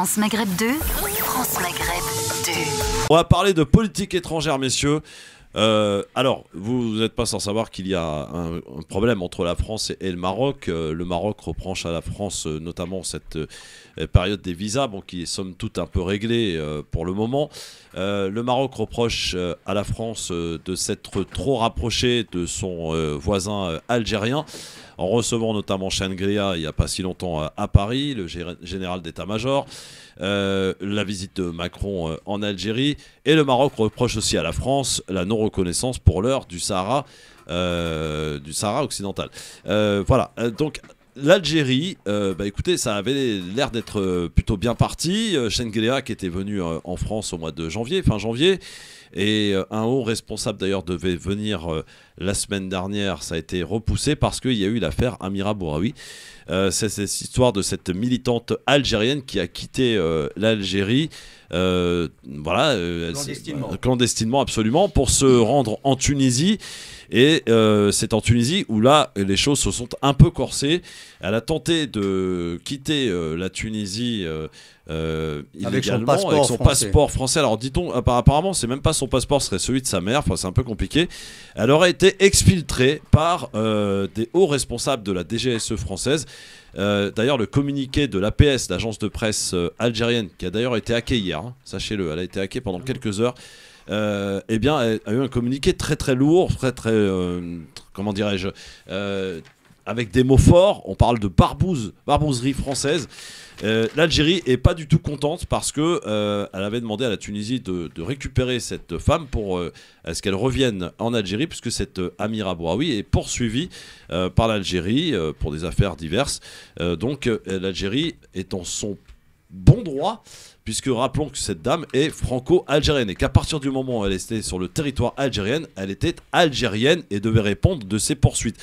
France Maghreb 2, France Maghreb 2. On va parler de politique étrangère, messieurs. Alors, vous n'êtes pas sans savoir qu'il y a un problème entre la France et le Maroc. Le Maroc reproche à la France notamment cette période des visas, bon, qui est somme toute un peu réglée pour le moment. Le Maroc reproche à la France de s'être trop rapproché de son voisin algérien, en recevant notamment Changria il n'y a pas si longtemps à Paris, le général d'état-major, la visite de Macron en Algérie. Et le Maroc reproche aussi à la France la non-reconnaissance pour l'heure du Sahara occidental. Voilà, donc l'Algérie, écoutez, ça avait l'air d'être plutôt bien parti. Changria qui était venu en France au mois de janvier, fin janvier. Et un haut responsable d'ailleurs devait venir la semaine dernière. Ça a été repoussé parce qu'il y a eu l'affaire Amira Bouraoui. C'est cette histoire de cette militante algérienne qui a quitté l'Algérie clandestinement absolument, pour se rendre en Tunisie. Et c'est en Tunisie où là les choses se sont un peu corsées. Elle a tenté de quitter la Tunisie illégalement avec son passeport français. Alors dit-on, apparemment c'est même pas son passeport, ce serait celui de sa mère. Enfin, c'est un peu compliqué. Elle aurait été exfiltrée par des hauts responsables de la DGSE française. D'ailleurs, le communiqué de l'APS, l'agence de presse algérienne, qui a d'ailleurs été hackée hier, hein, sachez-le, elle a été hackée pendant quelques heures. Eh bien, elle a eu un communiqué très très lourd, comment dirais-je, avec des mots forts. On parle de barbouzerie française. L'Algérie est pas du tout contente parce que elle avait demandé à la Tunisie de récupérer cette femme pour ce qu'elle revienne en Algérie, puisque cette Amira Bouraoui est poursuivie par l'Algérie pour des affaires diverses. Donc l'Algérie est en son bon droit, puisque rappelons que cette dame est franco-algérienne et qu'à partir du moment où elle était sur le territoire algérien, elle était algérienne et devait répondre de ses poursuites.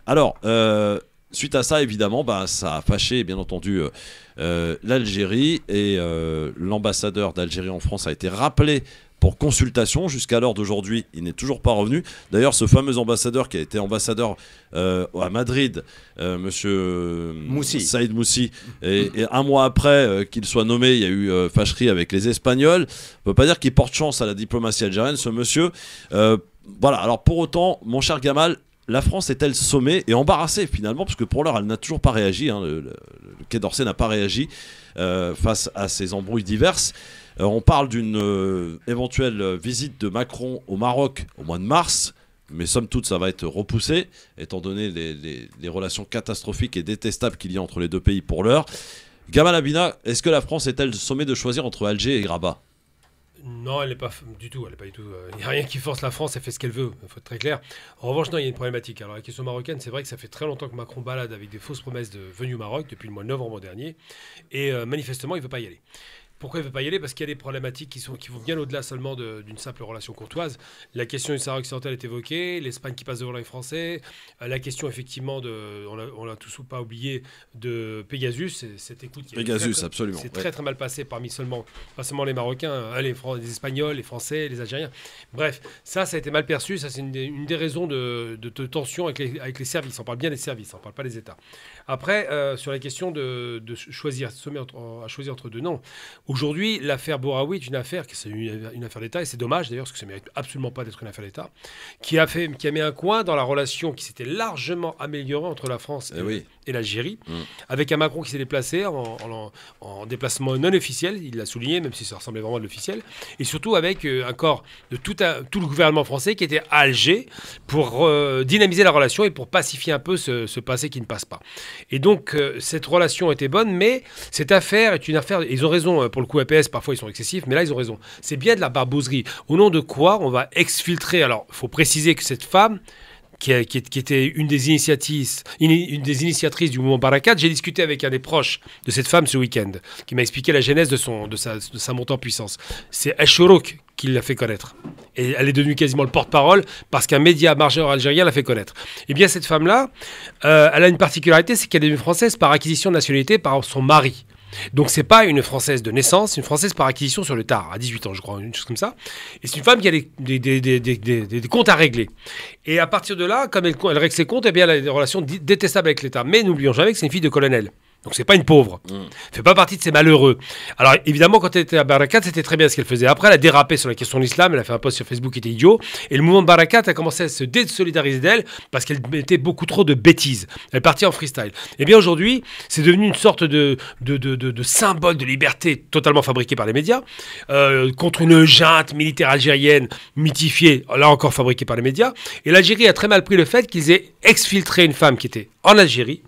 Alors, suite à ça, évidemment, ça a fâché, bien entendu, l'Algérie, et l'ambassadeur d'Algérie en France a été rappelé pour consultation. Jusqu'à l'heure d'aujourd'hui, il n'est toujours pas revenu. D'ailleurs, ce fameux ambassadeur qui a été ambassadeur à Madrid, monsieur Saïd Moussi, et un mois après qu'il soit nommé, il y a eu fâcherie avec les Espagnols. On ne peut pas dire qu'il porte chance à la diplomatie algérienne, ce monsieur. Voilà, alors pour autant, mon cher Gamal, la France est-elle sommée et embarrassée finalement, parce que pour l'heure, elle n'a toujours pas réagi, hein, le Quai d'Orsay n'a pas réagi face à ces embrouilles diverses. On parle d'une éventuelle visite de Macron au Maroc au mois de mars, mais somme toute ça va être repoussé, étant donné les relations catastrophiques et détestables qu'il y a entre les deux pays pour l'heure. Gamal Abina, est-ce que la France est-elle sommée de choisir entre Alger et Rabat ? Non, elle n'est pas du tout. Il n'y a rien qui force la France, elle fait ce qu'elle veut, il faut être très clair. En revanche, non, il y a une problématique. Alors la question marocaine, c'est vrai que ça fait très longtemps que Macron balade avec des fausses promesses de venue au Maroc, depuis le mois de novembre dernier, et manifestement, il ne veut pas y aller. Pourquoi il ne veut pas y aller ? Parce qu'il y a des problématiques qui vont bien au-delà seulement d'une simple relation courtoise. La question du Sahara occidental est évoquée, l'Espagne qui passe devant les Français, la question effectivement on l'a tous pas oublié, de Pegasus, cette écoute qui absolument. C'est très très mal passé parmi pas seulement les Marocains, les Espagnols, les Français, les Algériens. Bref, ça a été mal perçu, ça c'est une des raisons de tension avec les services. On parle bien des services, on ne parle pas des États. Après, sur la question de choisir entre deux, non. Aujourd'hui, l'affaire Bouraoui est une affaire d'État, et c'est dommage d'ailleurs, parce que ça ne mérite absolument pas d'être une affaire d'État, qui a mis un coin dans la relation qui s'était largement améliorée entre la France et l'Algérie, avec un Macron qui s'est déplacé en déplacement non officiel, il l'a souligné, même si ça ressemblait vraiment à de l'officiel, et surtout avec un corps de tout le gouvernement français qui était à Alger pour dynamiser la relation et pour pacifier un peu ce passé qui ne passe pas. Et donc, cette relation était bonne, mais cette affaire est une affaire, ils ont raison, pour le coup, APS, parfois ils sont excessifs, mais là ils ont raison. C'est bien de la barbouzerie. Au nom de quoi on va exfiltrer ? Alors, il faut préciser que cette femme, qui était une des initiatrices du mouvement Barakat, j'ai discuté avec un des proches de cette femme ce week-end, qui m'a expliqué la genèse de sa montée en puissance. C'est El Chorouk qui l'a fait connaître. Et elle est devenue quasiment le porte-parole parce qu'un média majeur algérien l'a fait connaître. Eh bien, cette femme-là, elle a une particularité, c'est qu'elle est devenue française par acquisition de nationalité par son mari. Donc c'est pas une Française de naissance, c'est une Française par acquisition sur le tard, à 18 ans je crois, une chose comme ça. Et c'est une femme qui a des comptes à régler. Et à partir de là, comme elle règle ses comptes, eh bien, elle a des relations détestables avec l'État. Mais n'oublions jamais que c'est une fille de colonel. Donc c'est pas une pauvre. Fait pas partie de ces malheureux. Alors évidemment, quand elle était à Barakat, c'était très bien ce qu'elle faisait. Après, elle a dérapé sur la question de l'islam. Elle a fait un post sur Facebook qui était idiot. Et le mouvement de Barakat a commencé à se désolidariser d'elle parce qu'elle mettait beaucoup trop de bêtises. Elle partit en freestyle. Et bien aujourd'hui, c'est devenu une sorte de symbole de liberté totalement fabriqué par les médias contre une junte militaire algérienne mythifiée, là encore fabriquée par les médias. Et l'Algérie a très mal pris le fait qu'ils aient exfiltré une femme qui était en Algérie.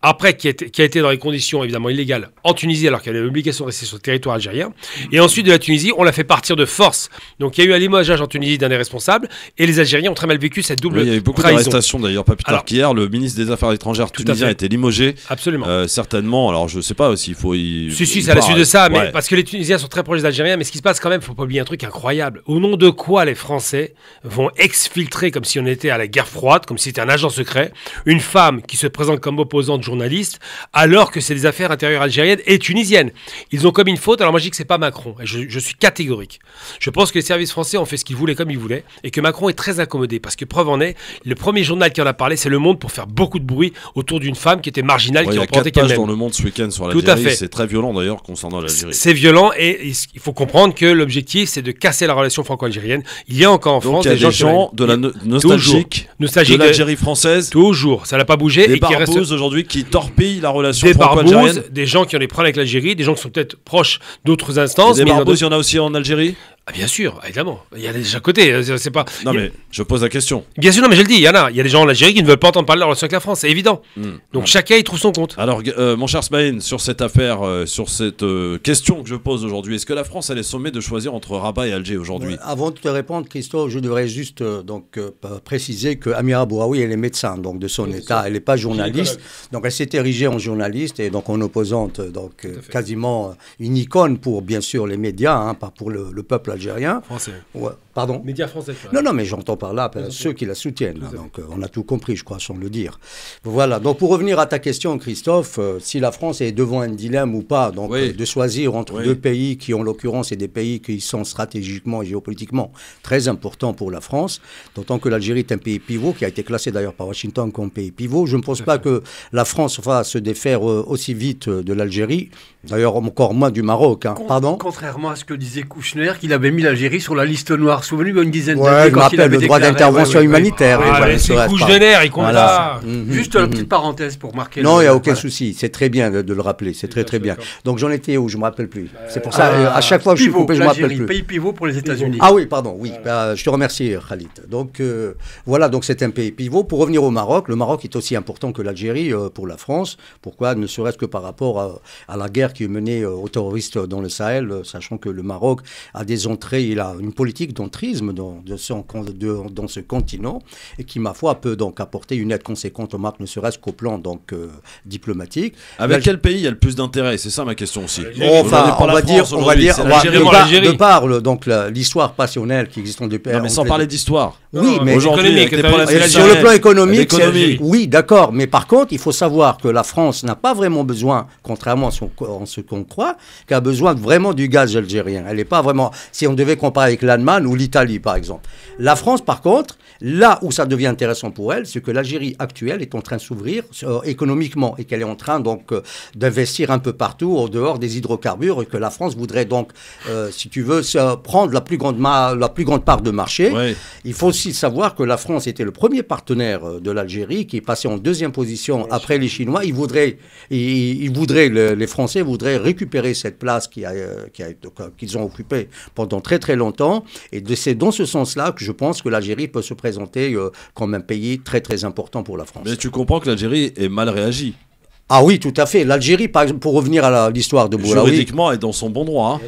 Après, qui a été dans des conditions évidemment illégales en Tunisie, alors qu'elle avait l'obligation de rester sur le territoire algérien. Et ensuite, de la Tunisie, on l'a fait partir de force. Donc, il y a eu un limogeage en Tunisie d'un des responsables. Et les Algériens ont très mal vécu cette double trahison. Il y a eu beaucoup d'arrestations d'ailleurs, pas plus tard qu'hier. Le ministre des Affaires étrangères tunisien a été limogé. Absolument. Certainement. Alors, je ne sais pas s'il faut y. Si, c'est à la suite de ça. Mais parce que les Tunisiens sont très proches des Algériens. Mais ce qui se passe quand même, il ne faut pas oublier un truc incroyable. Au nom de quoi les Français vont exfiltrer, comme si on était à la guerre froide, comme si c'était un agent secret, une femme qui se présente comme opposante journaliste, alors que c'est des affaires intérieures algériennes et tunisiennes. Ils ont commis une faute. Alors moi je dis que c'est pas Macron. Et je suis catégorique. Je pense que les services français ont fait ce qu'ils voulaient comme ils voulaient et que Macron est très incommodé parce que preuve en est, le premier journal qui en a parlé, c'est Le Monde pour faire beaucoup de bruit autour d'une femme qui était marginale, qui représentait qu'elle-même. Il y a 4 pages dans Le Monde ce week-end sur l'Algérie. C'est très violent d'ailleurs concernant l'Algérie. C'est violent et il faut comprendre que l'objectif c'est de casser la relation franco-algérienne. Il y a encore en France des gens de la nostalgique de l'Algérie française. Toujours, ça n'a pas bougé. Des barbouzes aujourd'hui qui torpillent la relation des franco-algérienne. barbouzes, des gens qui ont des problèmes avec l'Algérie, des gens qui sont peut-être proches d'autres instances. Des barbouzes, il y en a aussi en Algérie. Ah bien sûr, évidemment. Il y a déjà côté, c'est pas. Non mais je pose la question. Bien sûr, non mais je le dis, il y en a. Il y a des gens en Algérie qui ne veulent pas entendre parler de la relation avec la France, c'est évident. Donc chacun y trouve son compte. Alors mon cher Smaïn, sur cette affaire, sur cette question que je pose aujourd'hui, est-ce que la France elle est sommée de choisir entre Rabat et Alger aujourd'hui? Avant de te répondre, Christophe, je devrais juste préciser que Amira Bouraoui elle est médecin donc de son état, elle n'est pas journaliste. Donc elle s'est érigée en journaliste et donc en opposante, donc quasiment une icône pour bien sûr les médias, pas pour le peuple algérien. Français. Ouais. Pardon? Médias français. Non, mais j'entends par là ceux qui la soutiennent. Donc, on a tout compris, je crois, sans le dire. Voilà. Donc, pour revenir à ta question, Christophe, si la France est devant un dilemme ou pas, donc de choisir entre deux pays qui, en l'occurrence, sont des pays qui sont stratégiquement et géopolitiquement très importants pour la France, d'autant que l'Algérie est un pays pivot, qui a été classé d'ailleurs par Washington comme pays pivot. Je ne pense pas que la France va se défaire aussi vite de l'Algérie, d'ailleurs encore moins du Maroc. Pardon? Contrairement à ce que disait Kouchner, qu'il avait mis l'Algérie sur la liste noire. Souvenez-vous, il y a une dizaine d'années. Je me rappelle le droit d'intervention humanitaire. C'est Kouchner, il compte là. Juste une petite parenthèse pour marquer. Non, il n'y a aucun souci. C'est très bien de le rappeler. C'est très bien. Donc j'en étais où? Je ne me rappelle plus. C'est pour ça, à chaque fois que je suis coupé, je ne me rappelle plus. Pays pivot pour les États-Unis. Ah oui, pardon. Oui, je te remercie, Khalid. Donc voilà, donc c'est un pays pivot. Pour revenir au Maroc, le Maroc est aussi important que l'Algérie pour la France. Pourquoi? Ne serait-ce que par rapport à la guerre qui est menée aux terroristes dans le Sahel, sachant que le Maroc a des entrées, il a une politique d'entrisme dans ce continent et qui, ma foi, peut donc apporter une aide conséquente au Maroc, ne serait-ce qu'au plan donc diplomatique. Avec quel pays il y a le plus d'intérêt? C'est ça ma question aussi. Enfin, on va dire, de par donc l'histoire passionnelle qui existe en deux pays. Non, mais sans parler d'histoire. Oui, mais aujourd'hui, sur le plan économique, oui, d'accord. Mais par contre, il faut savoir que la France n'a pas vraiment besoin, contrairement à ce qu'on croit, qu'elle a besoin vraiment du gaz algérien. Elle n'est pas vraiment. Si on devait comparer avec l'Allemagne ou l'Italie, par exemple. La France, par contre, là où ça devient intéressant pour elle, c'est que l'Algérie actuelle est en train de s'ouvrir économiquement et qu'elle est en train donc d'investir un peu partout au dehors des hydrocarbures et que la France voudrait donc, si tu veux, prendre la plus grande part de marché. Ouais. Il faut aussi savoir que la France était le premier partenaire de l'Algérie qui est passé en deuxième position après les Chinois. Les Français voudraient récupérer cette place qu'ils ont occupée pendant très très longtemps. Et c'est dans ce sens-là que je pense que l'Algérie peut se présenter comme un pays très très important pour la France. Mais tu comprends que l'Algérie est mal réagi. Ah oui, tout à fait. L'Algérie, par exemple, pour revenir à l'histoire de Bouraoui... Juridiquement, est dans son bon droit.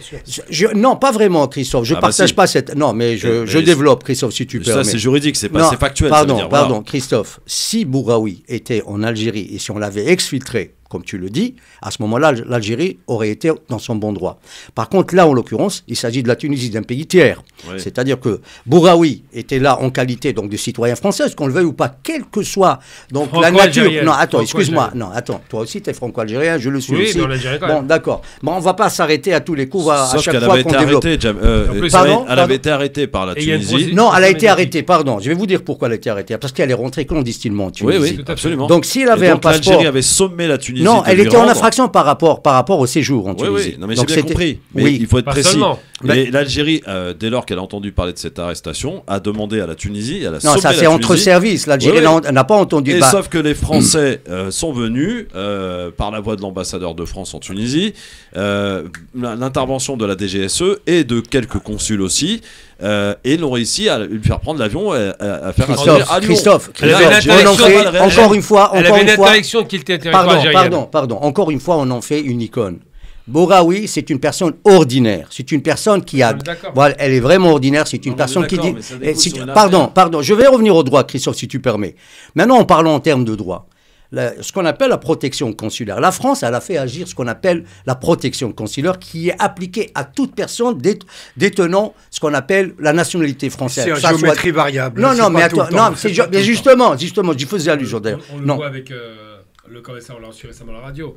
Non, pas vraiment, Christophe. Je ne partage pas cette... Non, mais je développe, Christophe, si tu permets. Ça, c'est juridique, c'est factuel. Pardon, Christophe. Si Bouraoui était en Algérie et si on l'avait exfiltré, comme tu le dis, à ce moment-là, l'Algérie aurait été dans son bon droit. Par contre, là, en l'occurrence, il s'agit de la Tunisie, d'un pays tiers. Oui. C'est-à-dire que Bouraoui était là en qualité donc, de citoyen français, qu'on le veuille ou pas, quelle que soit donc, la nature... Non, attends, excuse-moi. Non, attends, toi aussi, tu es franco-algérien, je le suis aussi. Bon, d'accord. Bon, on ne va pas s'arrêter à tous les coups, à chaque fois qu'on développe. Elle avait été arrêtée par la Tunisie. Non, elle a été arrêtée, pardon. Je vais vous dire pourquoi elle a été arrêtée. Parce qu'elle est rentrée clandestinement en Tunisie. Oui, absolument. Donc, s'il avait un passeport... l'Algérie avait sommé la Tunisie Non, de elle lui était en rendre. infraction par rapport au séjour en Oui, Tunisie. oui, non, mais j'ai Donc, bien c'était- compris. Mais Oui. il faut être Pas précis. seulement. Mais l'Algérie, dès lors qu'elle a entendu parler de cette arrestation, a demandé à la Tunisie, elle a Non, sommé ça la c'est entre Tunisie. services. L'Algérie Oui, oui. n'a pas entendu. Et Bah, sauf que les Français sont venus par la voix de l'ambassadeur de France en Tunisie, l'intervention de la DGSE et de quelques consuls aussi, et l'ont réussi à lui faire prendre l'avion et à faire atterrir à Lyon. Christophe, Elle avait une on en interdiction fait, de réagir. encore une fois, Elle avait une interdiction de quitter le territoire algérien. pardon, encore une fois, on en fait une icône. Bouraoui, c'est une personne ordinaire. C'est une personne qui a. On est d'accord. Voilà, elle est vraiment ordinaire. C'est une On est personne qui d'accord, dit. mais ça débouche sur une Pardon, je vais revenir au droit, Christophe, si tu permets. Maintenant, en parlant en termes de droit. Ce qu'on appelle la protection consulaire. La France, elle a fait agir ce qu'on appelle la protection consulaire qui est appliquée à toute personne détenant ce qu'on appelle la nationalité française. C'est Ça une soit- géométrie variable. Non, c'est non, mais pas tout le attends, temps, non, c'est c'est pas tout mais le justement, j'y faisais allusion d'ailleurs. On le Non, voit avec le commissaire, on l'a reçu récemment à la radio.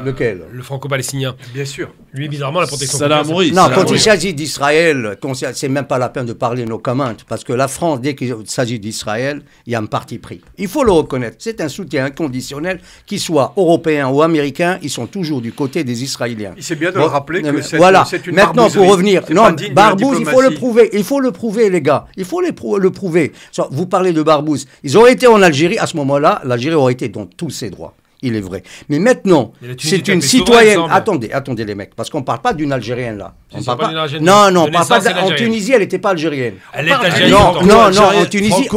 Lequel Le franco-palestinien. temps. Bien sûr. Lui, bizarrement, la protection Salah consulaire, Amouri. non, Salah quand il Amouri. s'agit d'Israël, c'est même pas la peine de parler nos commandes, parce que la France, dès qu'il s'agit d'Israël, il y a un parti pris. Il faut le reconnaître. C'est un soutien inconditionnel, qu'il soit européen ou américain, ils sont toujours du côté des Israéliens. C'est bien de Bon, le rappeler que voilà. c'est une Maintenant, pour barbouzerie. revenir, C'est non, pas digne de la Barbouze, il faut le diplomatie. prouver. Il faut le prouver, les gars. Il faut le prouver. Vous parlez de Barbouze. Ils auraient été en Algérie, à ce moment-là, l'Algérie aurait été dans tous ses droits. Il est vrai. Mais maintenant, Et la Tunisie c'est qui a une fait souverain, citoyenne. il me Attendez les mecs, parce qu'on ne parle pas d'une Algérienne là. Si, On c'est parle pas pas. d'une Algérienne. Non, non, De on parle pas naissance, c'est en l'Algérienne. Tunisie, elle n'était pas algérienne. Elle est Non, algérienne. non, en Tunisie.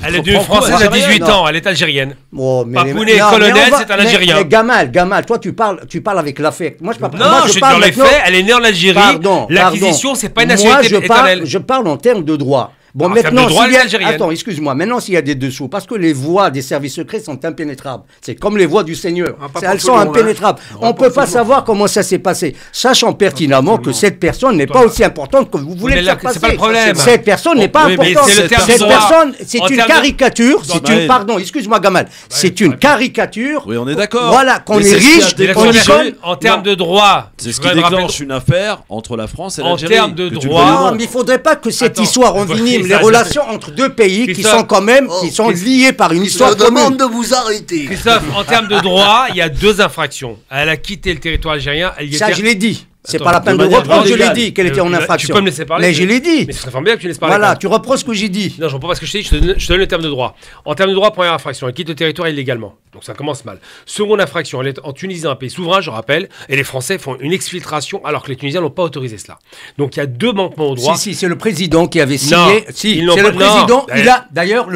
Elle est d'une Française à 18 ans, elle est algérienne. Oh, mais Papounet, non, mais colonel, on va- c'est un mais- Algérien. mais Gamal, toi tu parles avec l'affect. Moi je parle. Non, moi, je suis parle dans les maintenant- faits, elle est née en Algérie. Pardon. L'acquisition, c'est pas une Moi, nationalité éternelle. je parle en termes de droit. Bon, En termes maintenant, de droit, s'il y elle est a... algérienne. Attends, excuse-moi. Maintenant, s'il y a des dessous, parce que les voies des services secrets sont impénétrables. C'est comme les voies du Seigneur. Ah, pas Elles pour sont tout le monde, impénétrables. hein. On ne Pas peut pour pas tout le monde. savoir comment ça s'est passé, sachant pertinemment que cette personne n'est pas aussi importante que vous voulez Mais le là, faire c'est passer. pas le problème. Cette personne n'est pas Oui, mais importante. c'est le terme Cette droit. personne, c'est En une termes de- caricature. C'est Ismaël. une, pardon, excuse-moi, Gamal. C'est une caricature. Oui, on est d'accord. Voilà, qu'on Mais est c'est ce qui a riche, Mais déclenché- qu'on la dit Tunisie, comme- en termes de droit, C'est ce je qui voudrais me rappeler- déclenche une affaire entre la France et En l'Algérie. termes de que tu droit- le veuilles ou Non, non. mais il faudrait pas que cette Attends, histoire oui, envenime les ça, relations entre deux pays qui Christophe, sont quand même qui sont liés par une Je histoire demande commune. de vous arrêter. Christophe, en termes de droit, il y a 2 infractions. Elle a quitté le territoire algérien. Elle y Ça, était- je l'ai dit. C'est Attends, pas la peine de de manière reprendre, je l'ai légale. dit qu'elle était en Tu infraction. peux me laisser parler. Mais je l'ai dit. Mais ce serait formidable que tu laisses parler. Voilà, quand même. tu reprends ce que j'ai dit. Non, je reprends pas ce que je t'ai dit, je te donne le terme de droit. En termes de droit, première infraction, elle quitte le territoire illégalement. Donc ça commence mal. Seconde infraction, elle est en Tunisie, un pays souverain, je rappelle, et les Français font une exfiltration alors que les Tunisiens n'ont pas autorisé cela. Donc il y a 2 manquements au droit. Si, c'est le président qui avait signé. Non, Si, ils n'ont c'est pas- le président. non. Il a d'ailleurs,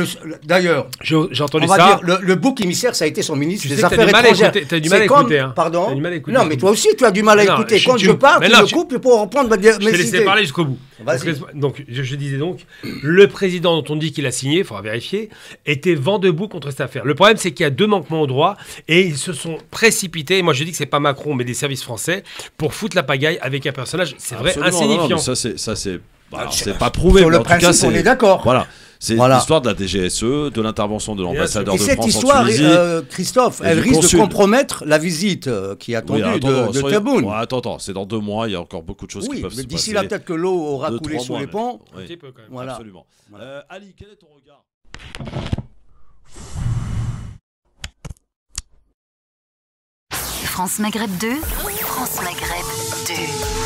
d'ailleurs, J'ai entendu on va ça. dire le bouc émissaire, ça a été son ministre Tu des sais que t'as Affaires du mal à étrangères. écouter, t'as du mal à C'est comme- écouter, hein. Pardon. T'as du mal à écouter. Non, mais toi aussi, tu as du mal à Non, écouter. je- Quand tu- je parle, mais tu non, me tu- coupes pour reprendre ma Je t'ai laissé idées. parler jusqu'au bout. Vas-y. Donc, je disais donc, le président dont on dit qu'il a signé, il faudra vérifier, était vent debout contre cette affaire. Le problème, c'est qu'il y a 2 manquements au droit et ils se sont précipités. Et moi, je dis que c'est pas Macron, mais des services français pour foutre la pagaille avec un personnage, c'est vrai, Absolument, non, insignifiant. non, mais ça c'est bah, c'est pas prouvé. Sur mais le en tout cas, principe, on c'est est d'accord. Voilà. C'est Voilà. l'histoire de la DGSE, de l'intervention de l'ambassadeur Et de cette France en histoire, Tunisie. Christophe, et elle du risque consul. de compromettre la visite qui est Oui, attendue attends, de soyez- Tebboune. Ouais, attends, c'est dans 2 mois, il y a encore beaucoup de choses qui Oui, peuvent mais se d'ici passer. là, peut-être que l'eau aura 2, coulé 3 sous mois, les mais- ponts. Un Oui, petit peu, quand même. Voilà. absolument. Ali, quel est ton regard? France Maghreb 2, France Maghreb 2.